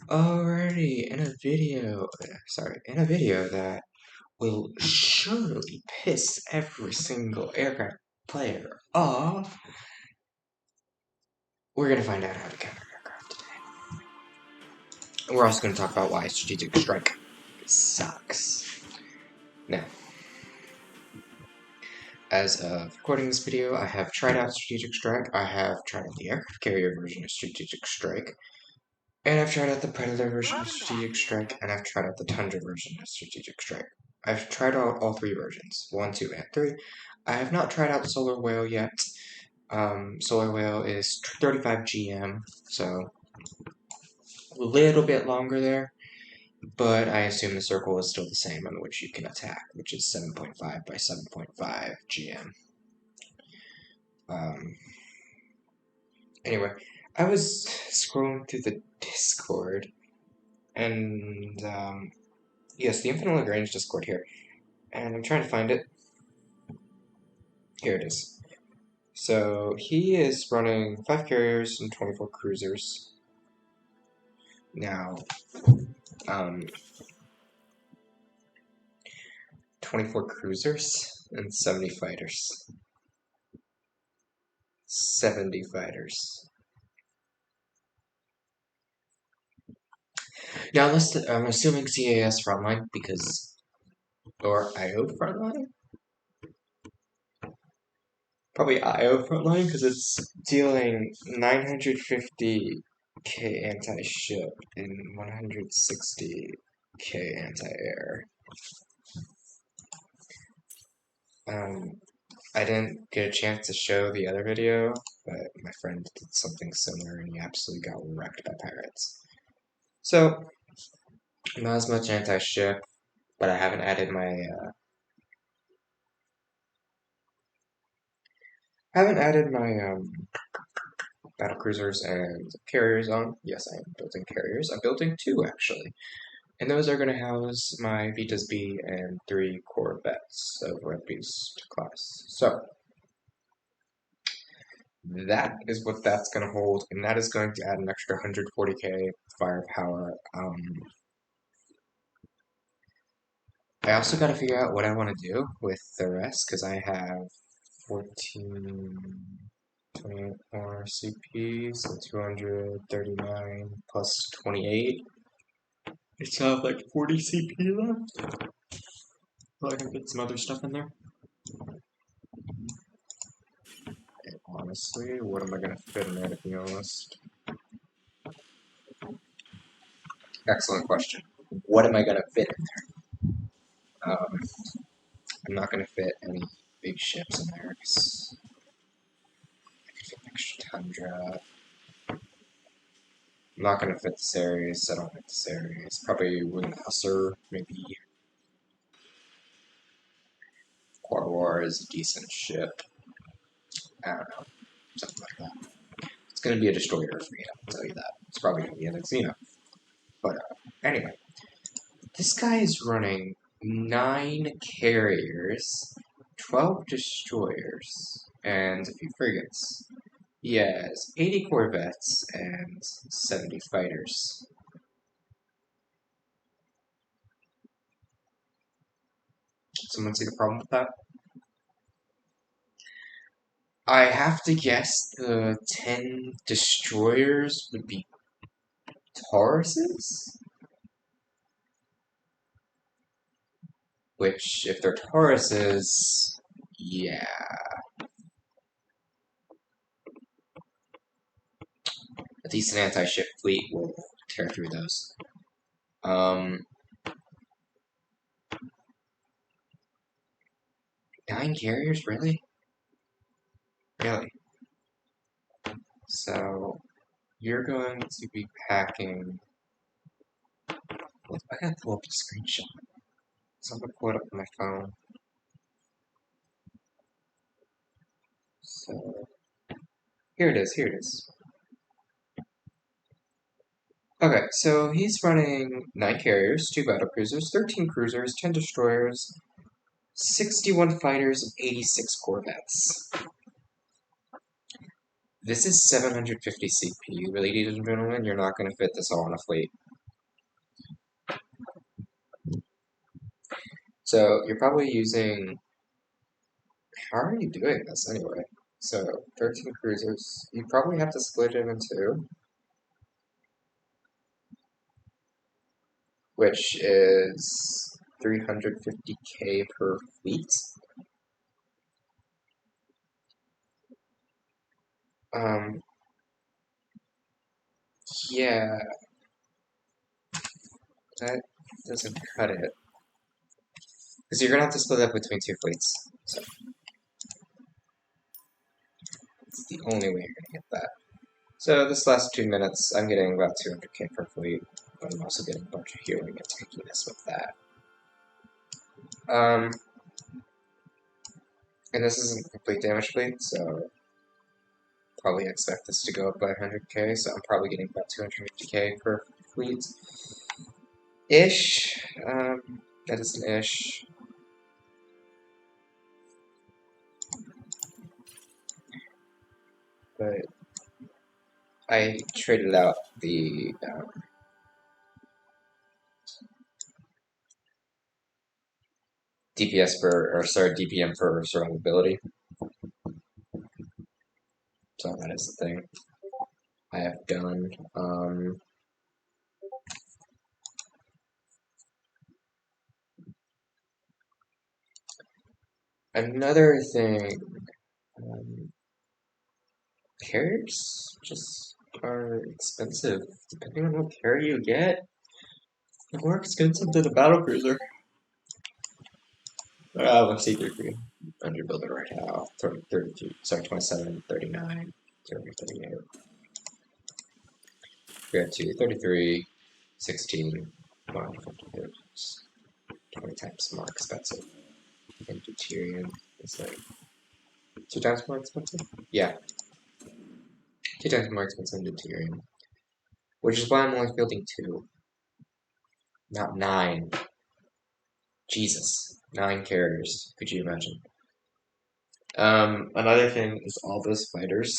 Alrighty, in a video that will surely piss every single aircraft player off, we're gonna find out how to counter aircraft today. And we're also gonna talk about why strategic strike sucks. Now, as of recording this video, I have tried out strategic strike, I have tried out the aircraft carrier version of strategic strike, and I've tried out the Predator version of Strategic Strike, and I've tried out the Tundra version of Strategic Strike. I've tried out all three versions, 1, 2, and 3. I have not tried out Solar Whale yet. Solar Whale is 35 GM, so a little bit longer there, but I assume the circle is still the same on which you can attack, which is 7.5 by 7.5 GM. Anyway, I was scrolling through the Discord, and yes, the Infinite Lagrange Discord here, and I'm trying to find it. Here it is. So he is running 5 carriers and 24 cruisers. Now, 24 cruisers and 70 fighters. 70 fighters. Now, I'm assuming CAS frontline because, or IO frontline? Probably IO frontline because it's dealing 950k anti-ship and 160k anti-air. I didn't get a chance to show the other video, but my friend did something similar and he absolutely got wrecked by pirates. So, not as much anti-ship, but I haven't added my, battle cruisers and carriers on. Yes, I am building carriers. I'm building 2, actually. And those are going to house my Vitas B and 3 Corvettes of Red Beast class. So, that is what that's going to hold, and that is going to add an extra 140k firepower. I also got to figure out what I want to do with the rest, because I have 14, 28 more CP, so 239 plus 28. I still have like 40 CP left. Well, I can get some other stuff in there. And honestly, what am I going to fit in there, to be honest? Excellent question. What am I going to fit in there? I'm not going to fit any big ships in there, because I could fit an extra Tundra. I'm not going to fit the series. I don't fit the series. Probably Wing Hussar, maybe. Quad War is a decent ship. I don't know. Something like that. It's going to be a destroyer for you, I'll tell you that. It's probably going to be an Xeno. But anyway. This guy is running 9 carriers, 12 destroyers, and a few frigates. He has 80 corvettes and 70 fighters. Someone see the problem with that? I have to guess the 10 destroyers would be Tauruses? Which, if they're Tauruses, yeah. A decent anti-ship fleet will tear through those. 9 carriers, really? Really? So, you're going to be packing... I gotta pull up the screenshot. So I'm gonna pull it up on my phone. So, here it is. Okay, so he's running 9 carriers, 2 battlecruisers, 13 cruisers, 10 destroyers, 61 fighters, and 86 corvettes. This is 750 CP, ladies and gentlemen. You're not going to fit this all on a fleet. So you're probably using. How are you doing this anyway? So 13 cruisers. You probably have to split it in two, which is 350k per fleet. Um, yeah, that doesn't cut it. Because you're gonna have to split up between two fleets. So it's the only way you're gonna get that. So this last 2 minutes, I'm getting about 200k per fleet, but I'm also getting a bunch of healing and tankiness with that. And this isn't a complete damage fleet, so probably expect this to go up by 100k, so I'm probably getting about 250k per fleet. Ish. That is an ish. But I traded out the DPS for, or sorry, DPM for survivability. So that is the thing I have done. Another thing, carriers just are expensive. Depending on what carrier you get, they're more expensive than a battlecruiser. Let's see, 33. Underbuild it right now. 30, 32, sorry, 27, 39, 38. We have 2, 33, 16, 150 hits. 20 times more expensive. And Deuterium is like 2 times more expensive? Yeah, 2 times more expensive than Deuterium. Which is why I'm only fielding 2, not 9. Jesus, 9 carriers. Could you imagine? Another thing is all those fighters.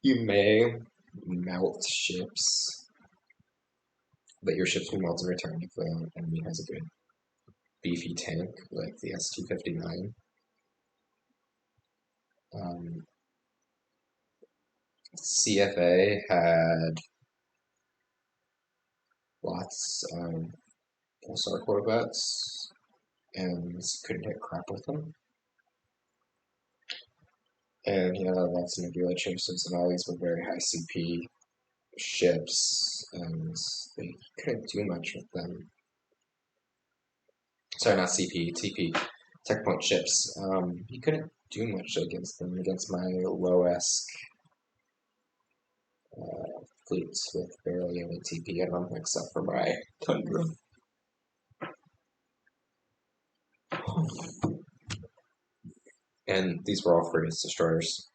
You may melt ships, but your ships will melt in return if the enemy has a good beefy tank like the ST-59. CFA had lots of pulsar corvettes and couldn't hit crap with them. And he had lots of nebula chasers, and all these were very high CP ships, and they couldn't do much with them. Sorry, not CP, TP, tech point ships. He couldn't do much against them, against my low-esque fleets with barely any TP in them, except for my Tundra. And these were all free as destroyers.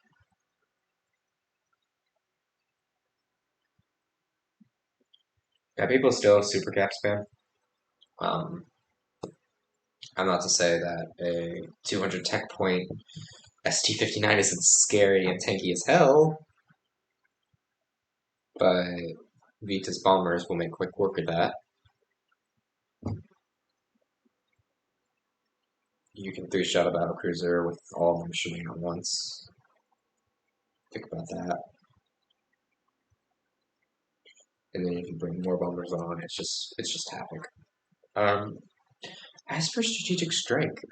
Yeah, people still super cap spam. I'm not to say that a 200 tech point ST-59 isn't scary and tanky as hell, but Vita's bombers will make quick work of that. You can 3-shot a battlecruiser with all of them shooting at once. Think about that. And then if you bring more bombers on, it's just havoc. As for strategic strike,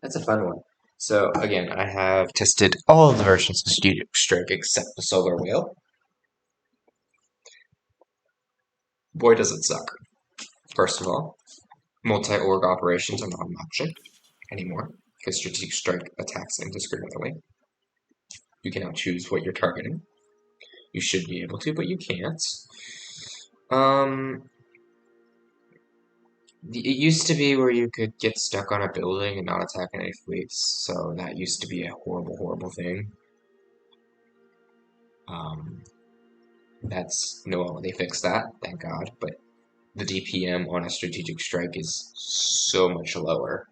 that's a fun one. So again, I have tested all of the versions of strategic strike except the solar whale. Boy, does it suck. First of all, multi-org operations are not an option anymore because strategic strike attacks indiscriminately. You cannot choose what you're targeting. You should be able to, but you can't. It used to be where you could get stuck on a building and not attack any fleets, so that used to be a horrible, horrible thing. That's no, they fixed that, thank God. But the DPM on a strategic strike is so much lower.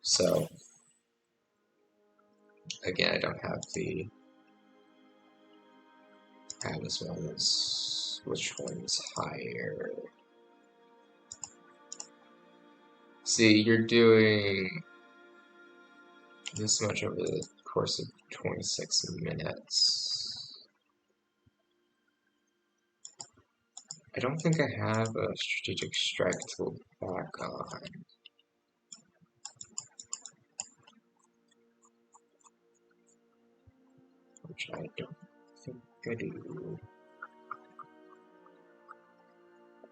So again, I don't have the as well as which one's higher. See, you're doing this much over the course of 26 minutes. I don't think I have a strategic strike tool back on. Which I don't think I do.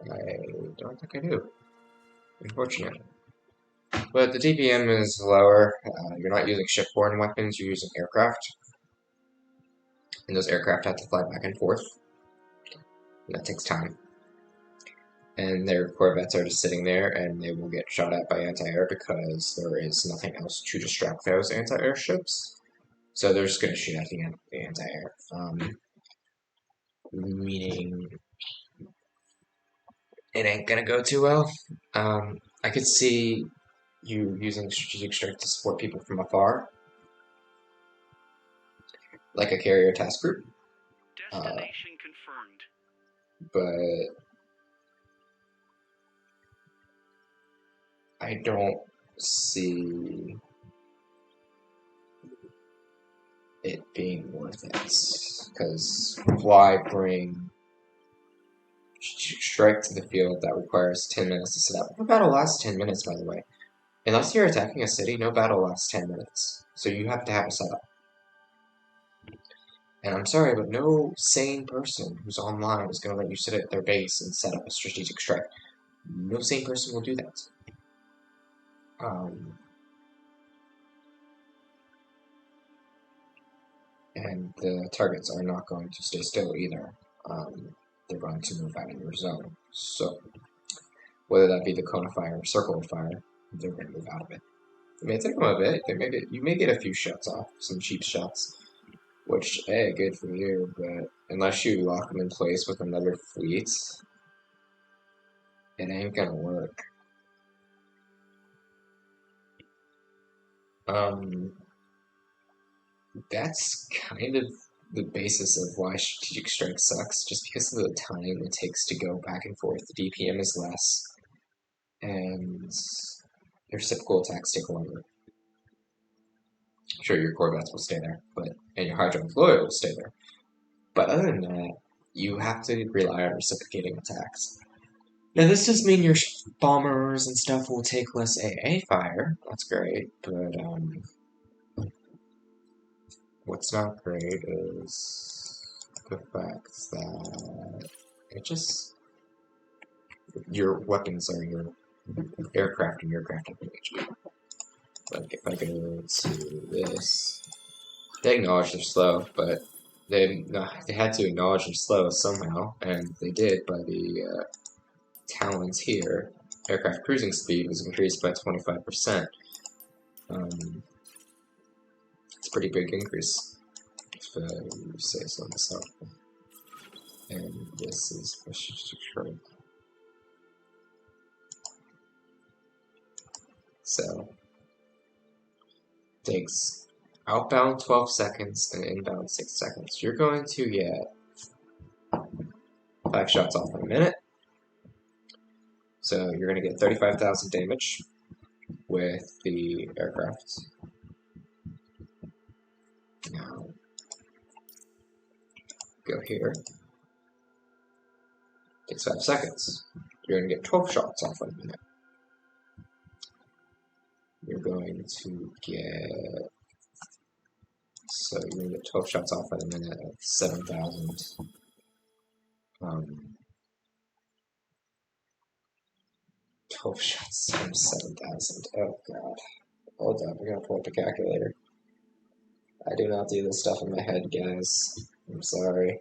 I don't think I do. Unfortunately. But the DPM is lower. You're not using shipborne weapons, you're using aircraft. And those aircraft have to fly back and forth. And that takes time. And their corvettes are just sitting there, and they will get shot at by anti-air because there is nothing else to distract those anti-air ships. So they're just going to shoot at the anti-air. Meaning it ain't going to go too well. I could see you using strategic strike to support people from afar, like a carrier task group. Destination confirmed. But I don't see it being worth it, because why bring strike to the field that requires 10 minutes to set up? No battle lasts 10 minutes, by the way. Unless you're attacking a city, no battle lasts 10 minutes. So you have to have a setup. And I'm sorry, but no sane person who's online is going to let you sit at their base and set up a strategic strike. No sane person will do that. And the targets are not going to stay still either. They're going to move out of your zone. So, whether that be the cone of fire or circle of fire, they're going to move out of it. It may take them a bit. You may get a few shots off, some cheap shots, which, hey, good for you, but unless you lock them in place with another fleet, it ain't gonna work. That's kind of the basis of why strategic strike sucks, just because of the time it takes to go back and forth. The DPM is less, and your typical attacks take longer. Sure, your corvettes will stay there, and your hydraulic fluid will stay there. But other than that, you have to rely on reciprocating attacks. Now, this does mean your bombers and stuff will take less AA fire. That's great, but what's not great is the fact that your weapons are your aircraft and aircraft have no HP. Like, if I go to this, they acknowledge they're slow, but they had to acknowledge they're slow somehow, and they did by the talents here. Aircraft cruising speed was increased by 25%. It's a pretty big increase, if you say so myself. And this is Detroit. So, takes outbound 12 seconds and inbound 6 seconds. You're going to get 5 shots off in a minute. So you're going to get 35,000 damage with the aircraft. Now, go here. Takes 5 seconds. You're going to get 12 shots off in a minute. You're going to get... So you're going to get 12 shots off in a minute at 7,000. 12 shots times 7,000. Oh god. Hold up, I gotta pull up a calculator. I do not do this stuff in my head, guys. I'm sorry.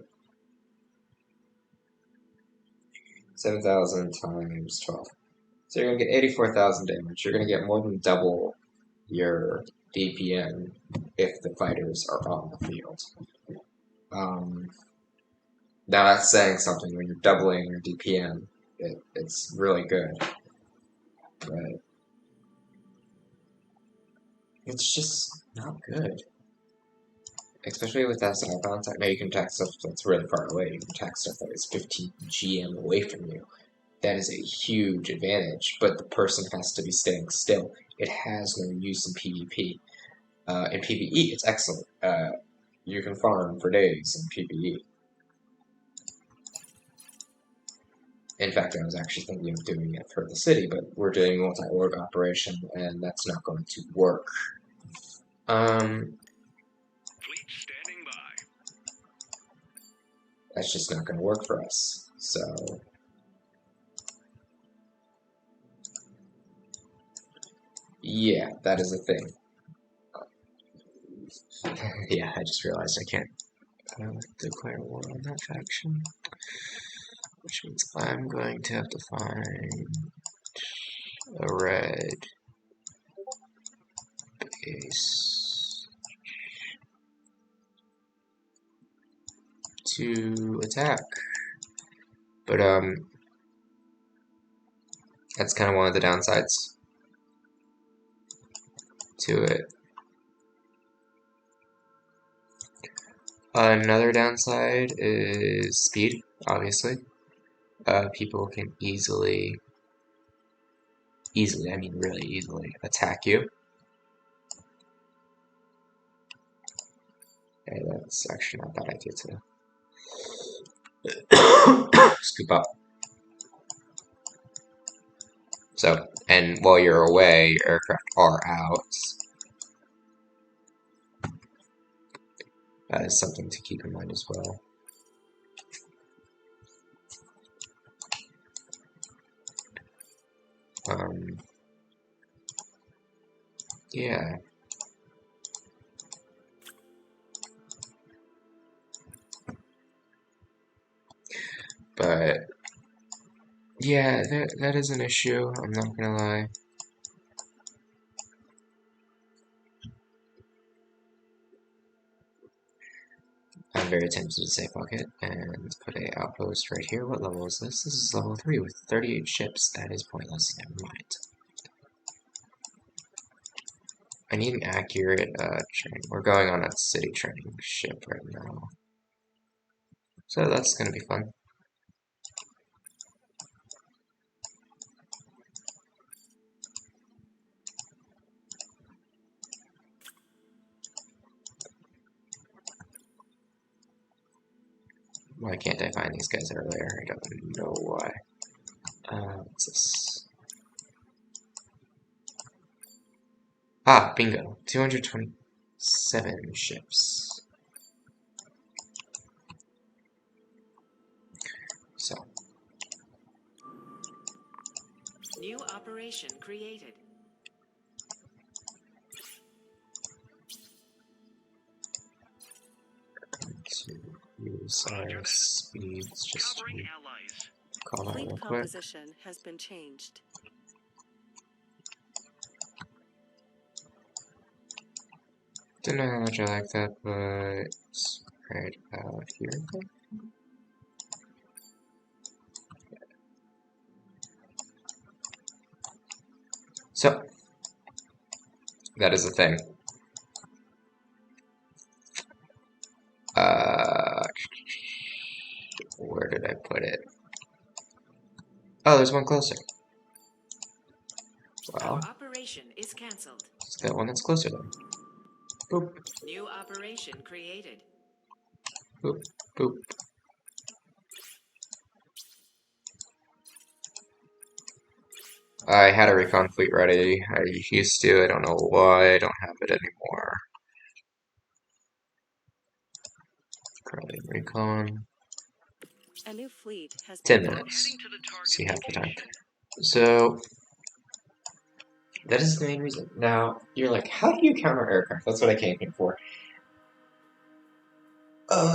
7,000 times 12. So you're gonna get 84,000 damage. You're gonna get more than double your DPM if the fighters are on the field. Now that's saying something. When you're doubling your DPM, it's really good. But It's just not good. Especially with that style contact. Now you can attack stuff that's really far away. You can attack stuff that is 15 GM away from you. That is a huge advantage, but the person has to be staying still. It has no use in PvP. In PvE, it's excellent. You can farm for days in PvE. In fact, I was actually thinking of doing it for the city, but we're doing multi-org operation, and that's not going to work. Fleet standing by. That's just not going to work for us. So, yeah, that is a thing. Yeah, I just realized I can't declare war on that faction. Which means I'm going to have to find a red base to attack. But, that's kind of one of the downsides to it. Another downside is speed, obviously. People can easily, I mean really easily, attack you. Okay, that's actually not a bad idea to scoop up. So, and while you're away, your aircraft are out. That is something to keep in mind as well. Yeah. But, yeah, that is an issue, I'm not gonna lie. I'm very tempted to say fuck it and put a outpost right here. What level is this? This is level 3 with 38 ships. That is pointless. Never mind. I need an accurate train. We're going on a city training ship right now. So that's gonna be fun. Why can't I find these guys earlier? I don't know why. What's this? Ah, bingo. 227 ships. So. New operation created. To use our speeds just to Covering allies. call that Fleet real quick. composition has been changed. Don't know how much I like that, but it's right about here. So, that is the thing. Where did I put it? Oh, there's one closer. Well, Our operation is cancelled. it's that one that's closer then. Boop, New operation created. boop, boop. I had a recon fleet ready. I used to. I don't know why I don't have it anymore. Currently recon. A new fleet has 10 been minutes. Heading to the target See half the time. location. So, that is the main reason. Now, you're like, how do you counter aircraft? That's what I came here for.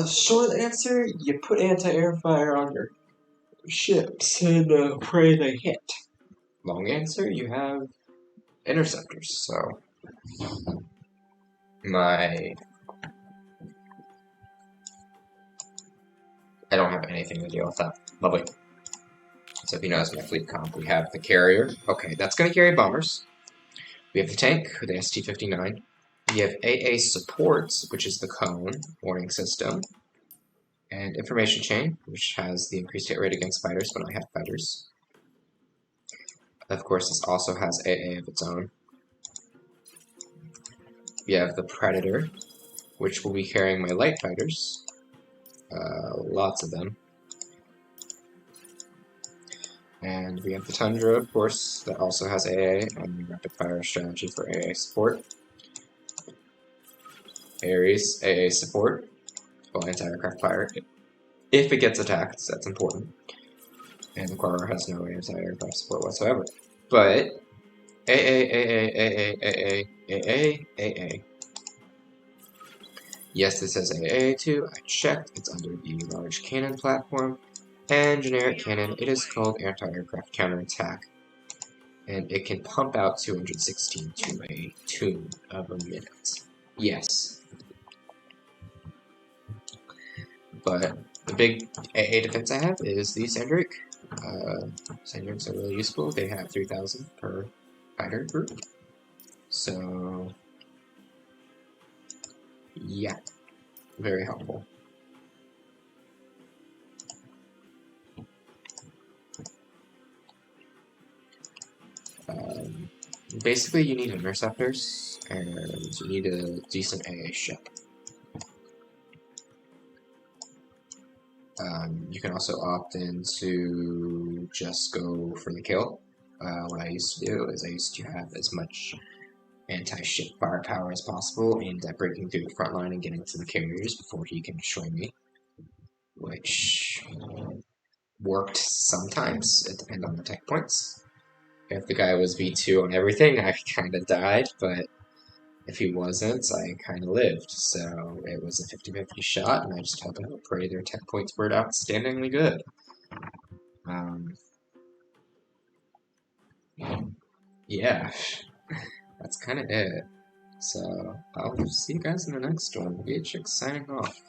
Short answer, you put anti-air fire on your ships and pray they hit. Long answer, you have interceptors. So, I don't have anything to deal with that. Lovely. So if you notice my fleet comp, we have the carrier. Okay, that's going to carry bombers. We have the tank, the ST-59. We have AA supports, which is the cone warning system, and information chain, which has the increased hit rate against fighters when I have fighters. Of course, this also has AA of its own. We have the Predator, which will be carrying my light fighters. Lots of them. And we have the Tundra, of course, that also has AA and the rapid fire strategy for AA support. Ares, AA support, well, anti-aircraft fire. If it gets attacked, that's important. And the Quarter has no anti-aircraft support whatsoever. But AA. Yes, this says AA too. I checked. It's under the large cannon platform. And generic cannon, it is called anti-aircraft counterattack. And it can pump out 216 to a tune of a minute. Yes. But the big AA defense I have is the Sandrake. Sandrakes are really useful. They have 3,000 per fighter group. So, yeah, very helpful. Basically, you need interceptors, and you need a decent AA ship. You can also opt in to just go for the kill. What I used to do is I used to have as much anti-ship firepower as possible aimed at breaking through the front line and getting to the carriers before he can destroy me, which worked sometimes. It depended on the tech points. If the guy was V2 on everything, I kind of died, but if he wasn't, I kind of lived. So it was a 50-50 shot, and I just had to pray their tech points were outstandingly good. Yeah, that's kind of it. So I'll see you guys in the next one. VHX signing off.